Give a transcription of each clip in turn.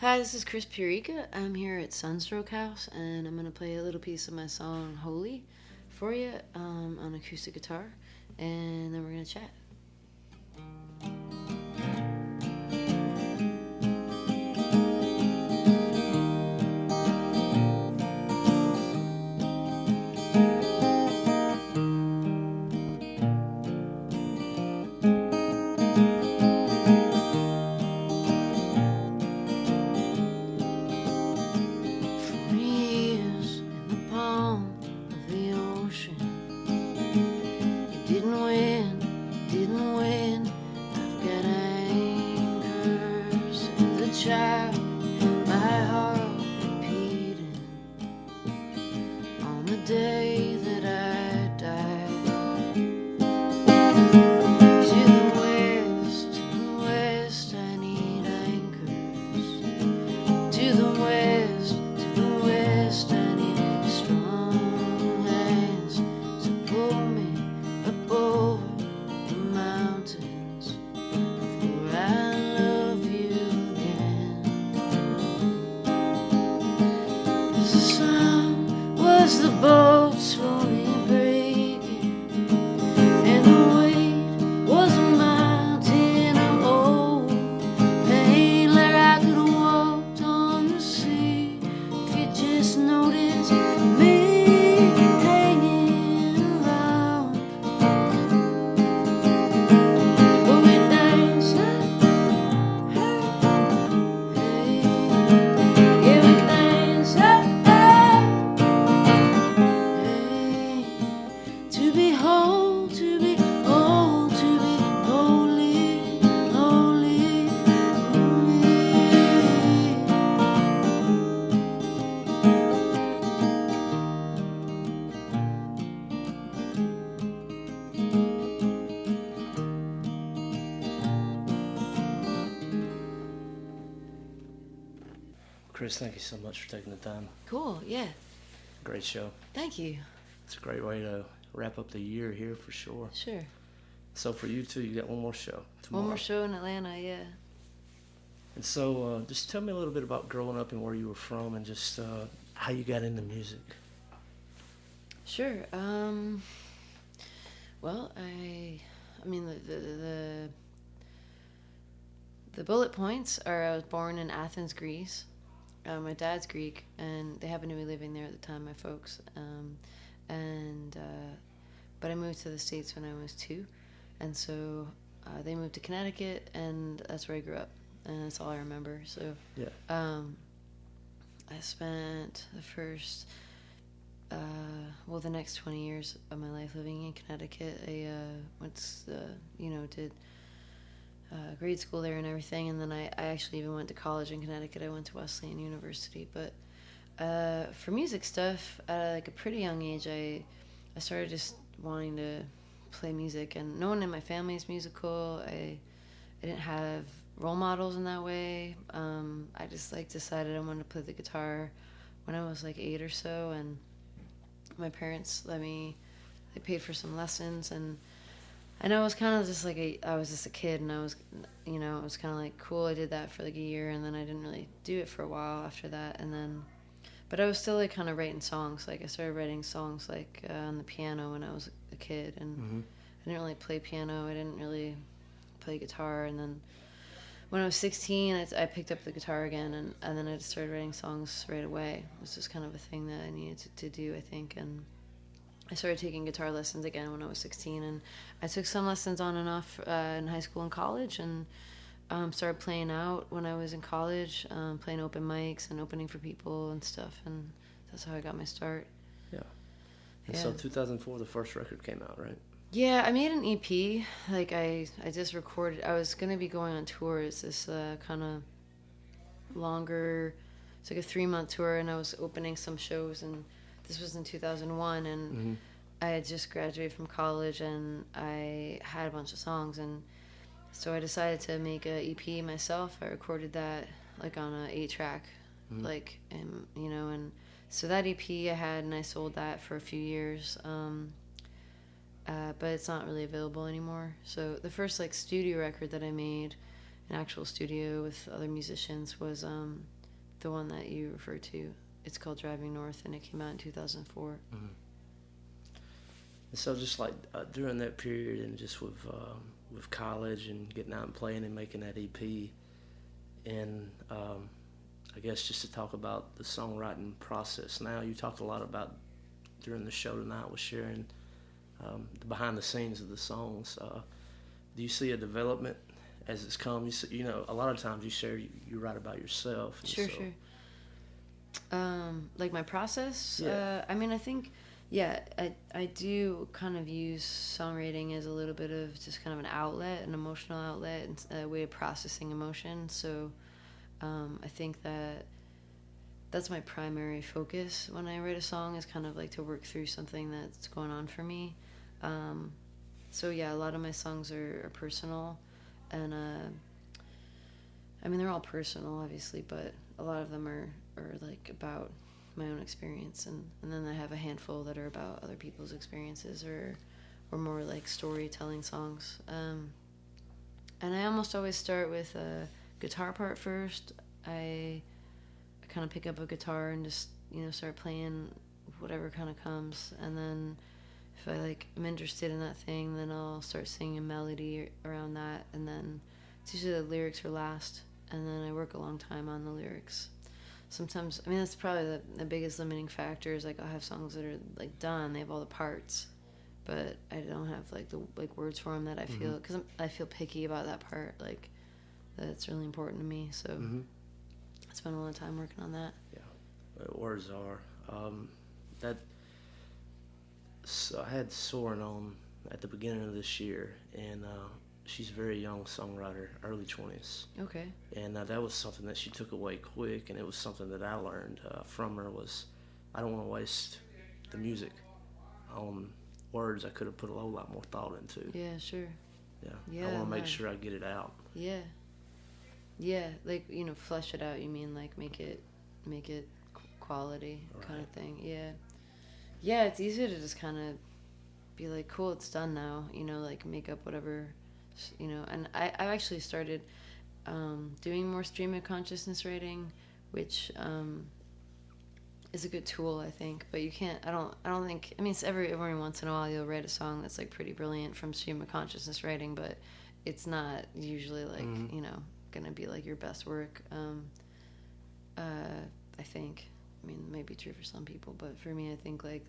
Hi, this is Chris Pureka. I'm here at Sunstroke House, and I'm going to play a little piece of my song Holy for you on acoustic guitar, and then we're going to chat. Child, my heart repeating on the day that I died. To the west, I need anchors. To the west, I need strong hands to pull me up over the mountains before I love you. Was the boat slowly breaking, and the weight was a mountain of old pain, like I could have walked on the sea if you just noticed me hanging around. But we danced like, hey, yeah, we danced like. To be whole, to be whole, to be holy, holy, holy. Chris, thank you so much for taking the time. Cool, yeah. Great show. Thank you. It's a great way to wrap up the year here for sure. Sure. So for you too, you got one more show tomorrow. One more show in Atlanta, yeah. And so just tell me a little bit about growing up and where you were from and just how you got into music. Sure. Well, I mean, the bullet points are I was born in Athens, Greece. My dad's Greek, and they happened to be living there at the time, my folks. But I moved to the States when I was 2, and so they moved to Connecticut, and that's where I grew up, and that's all I remember. So Yeah. I spent the first, the next 20 years of my life living in Connecticut. I did grade school there and everything, and then I actually even went to college in Connecticut. I went to Wesleyan University. But for music stuff, at like a pretty young age, I started just wanting to play music, and no one in my family is musical. I didn't have role models in that way. I just decided I wanted to play the guitar when I was 8 or so, and my parents they paid for some lessons, and I was kind of just I was just a kid, and I was kind of cool. I did that for a year, and then I didn't really do it for a while after that, and then, but I was still kind of writing songs. I started writing songs on the piano when I was a kid, and I didn't really play piano. I didn't really play guitar, and then when I was 16, I picked up the guitar again, and then I just started writing songs right away. It was just kind of a thing that I needed to do, I think, and I started taking guitar lessons again when I was 16, and I took some lessons on and off in high school and college, and started playing out when I was in college, playing open mics and opening for people and stuff, and that's how I got my start. Yeah. And so 2004, the first record came out, right? Yeah, I made an EP. I just recorded. I was gonna be going on tour. It's this kind of longer. It's a 3-month tour, and I was opening some shows. And this was in 2001, and I had just graduated from college, and I had a bunch of songs, and so I decided to make an EP myself. I recorded that on a 8-track, and so that EP I had, and I sold that for a few years. But it's not really available anymore. So the first studio record that I made an actual studio with other musicians was the one that you referred to. It's called Driving North, and it came out in 2004. Mm-hmm. And so just like during that period and just with college and getting out and playing and making that EP, and I guess just to talk about the songwriting process now, you talked a lot about during the show tonight with sharing the behind the scenes of the songs. Do you see a development as it's come? You know, a lot of times you write about yourself. Sure. Like my process? Yeah. I mean, I think, yeah, I do kind of use songwriting as a little bit of just kind of an outlet, an emotional outlet, and a way of processing emotion. So I think that's my primary focus when I write a song, is kind of like to work through something that's going on for me. So yeah, a lot of my songs are personal, and I mean, they're all personal, obviously, but a lot of them are like about my own experience, and then I have a handful that are about other people's experiences, or more like storytelling songs. And I almost always start with a guitar part first. I kind of pick up a guitar and just, you know, start playing whatever kind of comes, and then if I like am interested in that thing, then I'll start singing a melody around that, and then it's usually the lyrics are last, and then I work a long time on the lyrics. Sometimes, I mean, that's probably the biggest limiting factor, is like I'll have songs that are like done, they have all the parts, but I don't have like the words for them that I feel, because I feel picky about that part, like that's really important to me. So I spend a lot of time working on that. Yeah, words are that. So I had Soren on at the beginning of this year, and she's a very young songwriter, early 20s. Okay. And that was something that she took away quick, and it was something that I learned from her was, I don't want to waste the music on words I could have put a whole lot more thought into. Yeah, sure. Yeah. I want to make sure I get it out. Yeah, like, you know, flesh it out. You mean like make it quality, right, kind of thing. Yeah, it's easier to just kind of be like, cool, it's done now, you know, like make up whatever, you know. And I've actually started doing more stream of consciousness writing, which is a good tool, I think. But you can't, I don't think, I mean, it's every once in a while you'll write a song that's like pretty brilliant from stream of consciousness writing, but it's not usually like, you know, gonna be like your best work. I think, I mean, it may be true for some people, but for me, I think like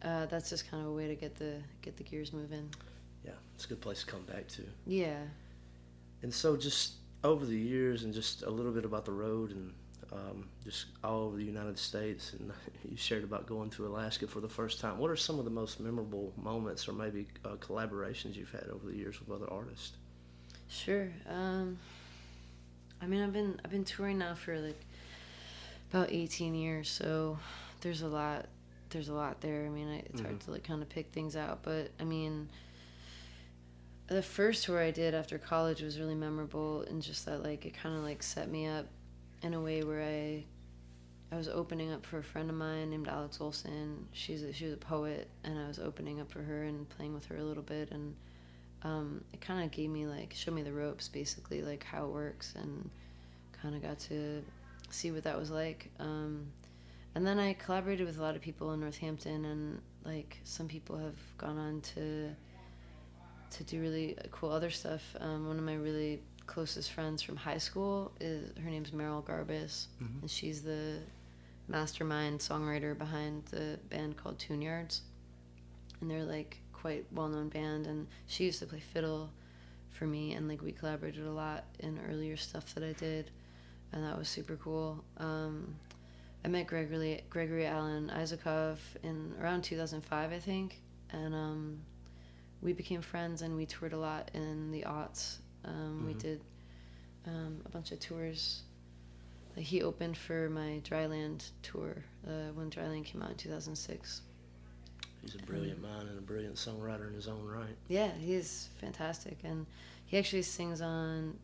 that's just kind of a way to get the gears moving. Yeah, it's a good place to come back to. Yeah. And so just over the years, and just a little bit about the road, and just all over the United States, and you shared about going to Alaska for the first time. What are some of the most memorable moments, or maybe collaborations you've had over the years with other artists? Sure. I mean, I've been touring now for like about 18 years, so there's a lot there. I mean, it's hard to like kind of pick things out, but I mean, the first tour I did after college was really memorable, and just that like it kind of like set me up in a way where I was opening up for a friend of mine named Alex Olson. She was a poet, and I was opening up for her and playing with her a little bit, and it kind of gave me like, showed me the ropes, basically, like how it works, and kind of got to see what that was like. And then I collaborated with a lot of people in Northampton, and like some people have gone on to do really cool other stuff. One of my really closest friends from high school, her name's Meryl Garbus, and she's the mastermind songwriter behind the band called Tune Yards, and they're like quite well-known band, and she used to play fiddle for me, and like we collaborated a lot in earlier stuff that I did, and that was super cool. I met Gregory Alan Isakov in around 2005, I think, and we became friends, and we toured a lot in the aughts. We did a bunch of tours. Like he opened for my Dryland tour when Dryland came out in 2006. He's a brilliant mind and a brilliant songwriter in his own right. Yeah, he's fantastic, and he actually sings on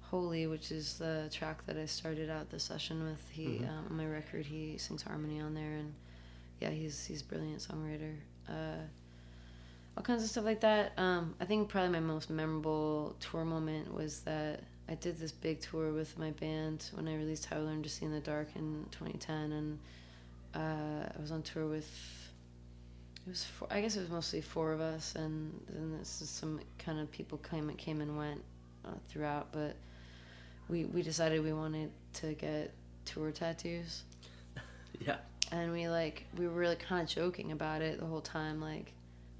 Holy, which is the track that I started out the session with. He on my record, he sings harmony on there, and yeah, he's a brilliant songwriter. All kinds of stuff like that. I think probably my most memorable tour moment was that I did this big tour with my band when I released How I Learned to See in the Dark in 2010, and I was on tour with, I guess it was mostly 4 of us, and then this is some kind of people came and went throughout, but we decided we wanted to get tour tattoos. Yeah. And we were like kind of joking about it the whole time, like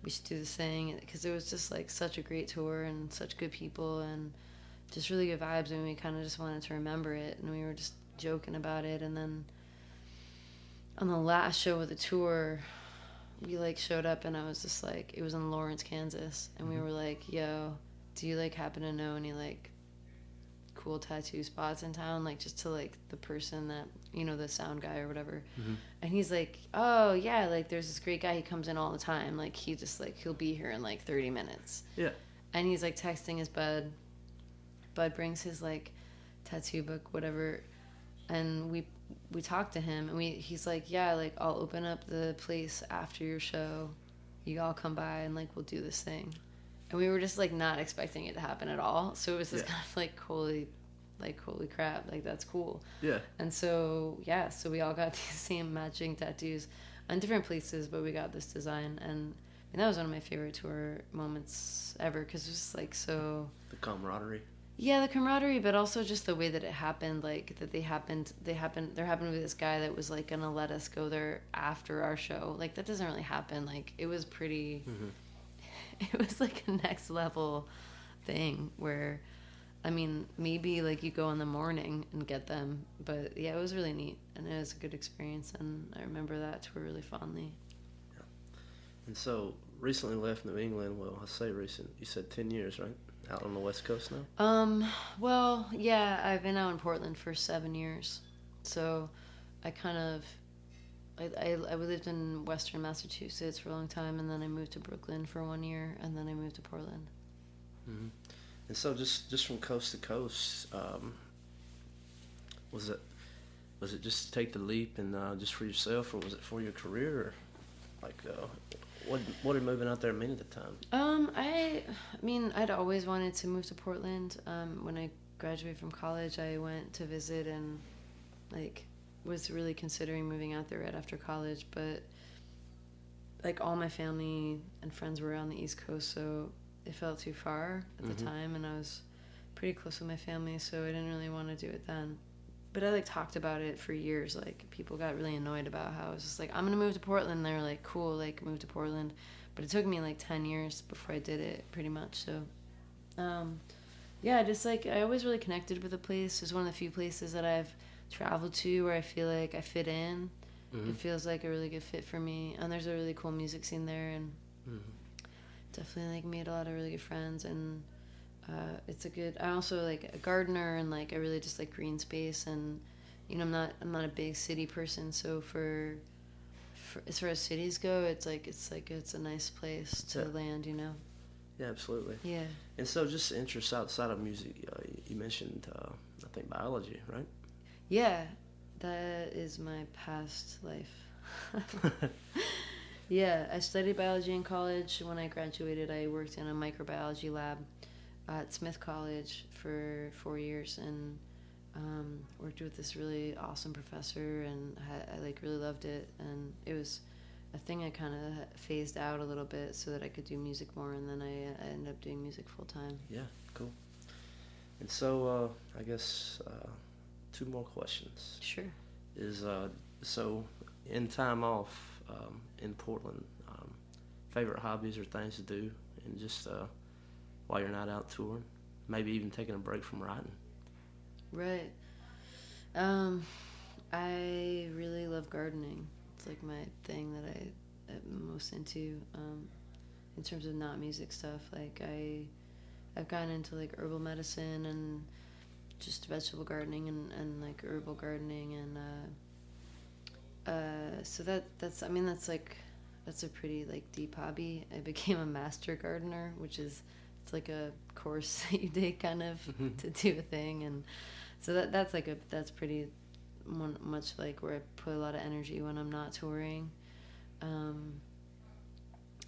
we should do this thing, because it was just like such a great tour and such good people and just really good vibes, and we kind of just wanted to remember it, and we were just joking about it. And then on the last show of the tour, we like showed up, and I was just like, it was in Lawrence, Kansas, and we were like, yo, do you like happen to know any like cool tattoo spots in town, like just to like the person that, you know, the sound guy or whatever. And he's like, oh yeah, like there's this great guy, he comes in all the time, like he just like he'll be here in like 30 minutes. Yeah. And he's like texting his bud brings his like tattoo book, whatever, and we talked to him, and he's like, yeah, like I'll open up the place after your show, you all come by and like we'll do this thing. And we were just like not expecting it to happen at all, so it was just kind of like holy crap, like that's cool. Yeah. And so so we all got these same matching tattoos on different places, but we got this design, and that was one of my favorite tour moments ever, because it was just like so the camaraderie. Yeah, the camaraderie, but also just the way that it happened, like that there happened to be this guy that was like gonna let us go there after our show. Like that doesn't really happen. Like it was pretty it was like a next level thing where, I mean, maybe like you go in the morning and get them, but yeah, it was really neat, and it was a good experience, and I remember that tour really fondly. Yeah. And so recently left New England. Well, I say recent. You said 10 years, right? Out on the West Coast now? Well, yeah, I've been out in Portland for 7 years. So I kind of, I lived in Western Massachusetts for a long time, and then I moved to Brooklyn for 1 year, and then I moved to Portland. Mm-hmm. And so just from coast to coast, was it just to take the leap and just for yourself, or was it for your career? Or like, what did moving out there mean at the time? I mean, I'd always wanted to move to Portland. When I graduated from college, I went to visit and like was really considering moving out there right after college, but like all my family and friends were on the East Coast, so it felt too far at the time, and I was pretty close with my family, so I didn't really want to do it then. But I like talked about it for years. Like people got really annoyed about how I was just like, I'm gonna move to Portland, and they were like, cool, like move to Portland. But it took me like 10 years before I did it, pretty much. So yeah, just like I always really connected with the place. It's one of the few places that I've traveled to where I feel like I fit in. It feels like a really good fit for me, and there's a really cool music scene there, and definitely like made a lot of really good friends. And it's a good, I also like a gardener, and like I really just like green space, and you know, I'm not a big city person, so for as far as cities go, it's a nice place to land, you know. Yeah, absolutely. Yeah. And so just interests outside of music, you mentioned I think biology, right? Yeah, that is my past life. Yeah, I studied biology in college. When I graduated, I worked in a microbiology lab at Smith College for 4 years, and worked with this really awesome professor, and I like really loved it. And it was a thing I kind of phased out a little bit so that I could do music more, and then I ended up doing music full time. Yeah, cool. And so I guess 2 more questions. Sure. Is so in time off in Portland, favorite hobbies or things to do, and just while you're not out touring, maybe even taking a break from writing. Right. I really love gardening. It's like my thing that I'm most into. In terms of not music stuff, like I've gotten into like herbal medicine and just vegetable gardening and like herbal gardening, and so that's a pretty like deep hobby. I became a master gardener, which is, it's like a course that you take kind of to do a thing, and so that's pretty much like where I put a lot of energy when I'm not touring, and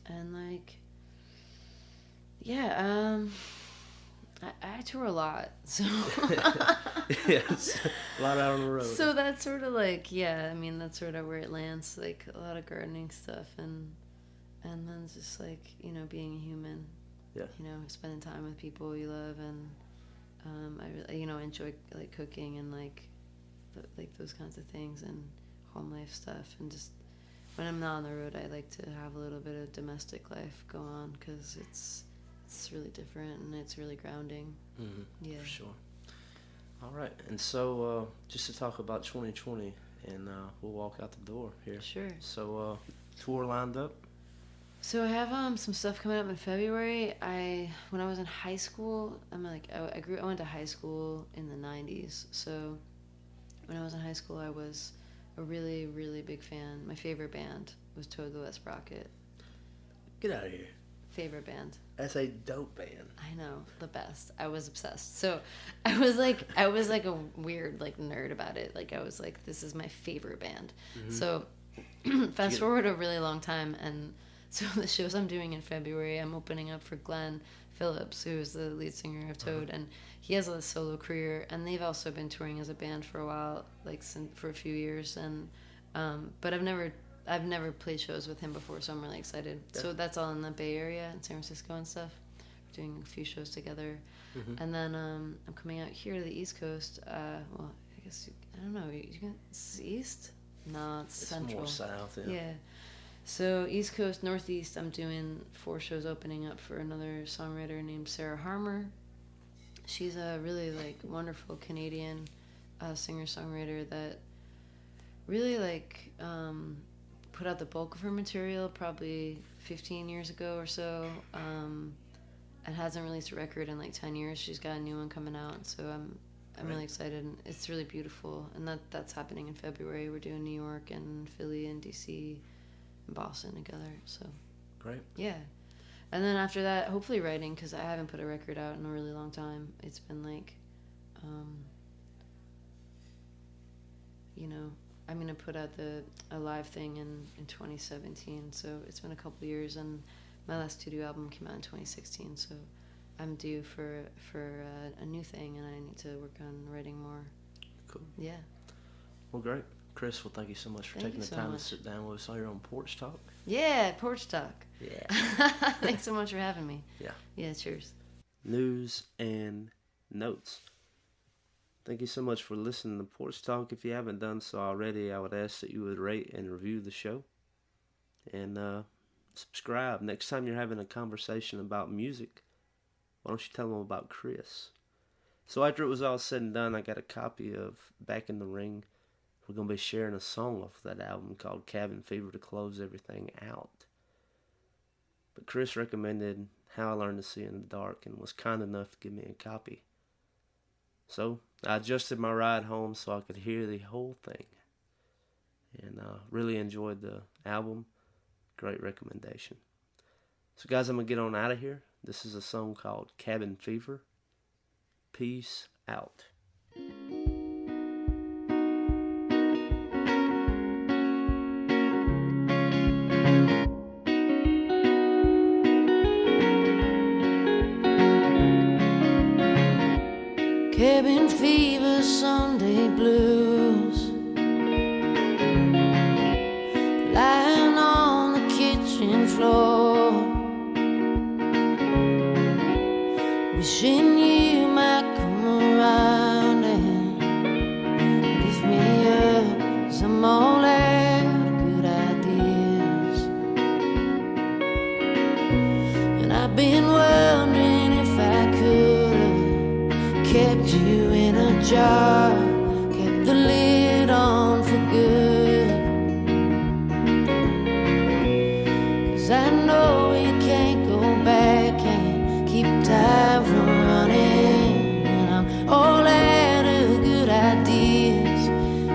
like I tour a lot, so Yes, a lot out on the road. so that's sort of like, yeah, I mean, that's sort of where it lands, like a lot of gardening stuff, and then just like, you know, being a human, Yeah. you know, spending time with people you love, and I really, you know, enjoy like cooking and like like those kinds of things, and home life stuff, and just when I'm not on the road, I like to have a little bit of domestic life go on, because it's really different and it's really grounding. Mm-hmm. Yeah, For sure. All right, and so just to talk about 2020, and we'll walk out the door here. sure. So tour lined up. So I have some stuff coming up in February. When I was in high school, I went to high school in the 90s. So when I was in high school, I was a really, really big fan. My favorite band was Toad the Wet Sprocket. Get out of here. Favorite band. That's a dope band. I know, the best. I was obsessed. So I was like a weird like nerd about it. Like I was like, this is my favorite band. Mm-hmm. So fast forward a really long time, and so the shows I'm doing in February, I'm opening up for Glenn Phillips, who's the lead singer of Toad, and he has a solo career, and they've also been touring as a band for a while, like for a few years, and but I've never played shows with him before, so I'm really excited. Yeah. So that's all in the Bay Area, in San Francisco and stuff. We're doing a few shows together, and then I'm coming out here to the East Coast. Well, I guess I don't know. It's East? No, it's Central. More south. Yeah. So East Coast, Northeast, I'm doing 4 shows opening up for another songwriter named Sarah Harmer. She's a really like wonderful Canadian singer-songwriter that really like put out the bulk of her material probably 15 years ago or so, and hasn't released a record in like 10 years. She's got a new one coming out, so I'm really excited, and it's really beautiful, and that's happening in February. We're doing New York and Philly and DC and Boston together, so great. Yeah. And then after that, hopefully writing, because I haven't put a record out in a really long time. It's been like you know, I'm gonna put out a live thing in 2017, so it's been a couple years, and my last studio album came out in 2016, so I'm due for a new thing, and I need to work on writing more. Cool. Yeah. Well, great. Chris, well, thank you so much for taking the time to sit down with us here on Porch Talk. Yeah, Porch Talk. Yeah. Thanks so much for having me. Yeah. Yeah, cheers. News and notes. Thank you so much for listening to Porch Talk. If you haven't done so already, I would ask that you would rate and review the show. And subscribe. Next time you're having a conversation about music, why don't you tell them about Chris? So after it was all said and done, I got a copy of Back in the Ring. We're going to be sharing a song off that album called Cabin Fever to close everything out. But Chris recommended How I Learned to See in the Dark and was kind enough to give me a copy. So I adjusted my ride home so I could hear the whole thing. And really enjoyed the album. Great recommendation. So guys, I'm going to get on out of here. This is a song called Cabin Fever. Peace out. Cabin fever, Sunday blues, lying on the kitchen floor, wishing you might come around and lift me up, 'cause I'm all out of good ideas, and I've been wondering if I could kept you in a jar, kept the lid on for good, 'cause I know we can't go back and keep time from running, and I'm all out of good ideas,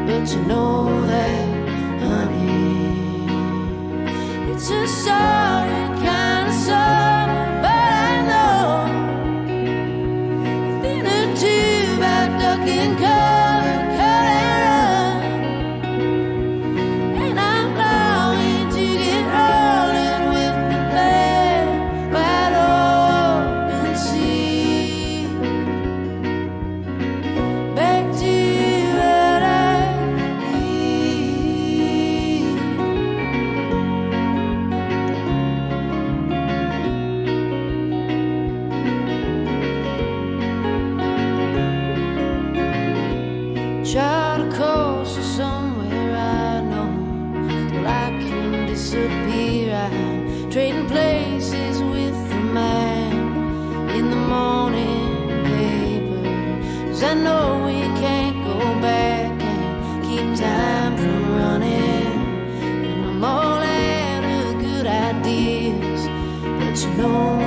but you know that, honey, it's a sorry kind of summer, but I know about ducking cover, cut and run, and I'm longing to get rolling with the bed wide open sea. out a course or somewhere I know. Well, I can disappear. I'm trading places with the man in the morning paper. 'Cause I know we can't go back and keep time from running. And I'm all out of good ideas, but you know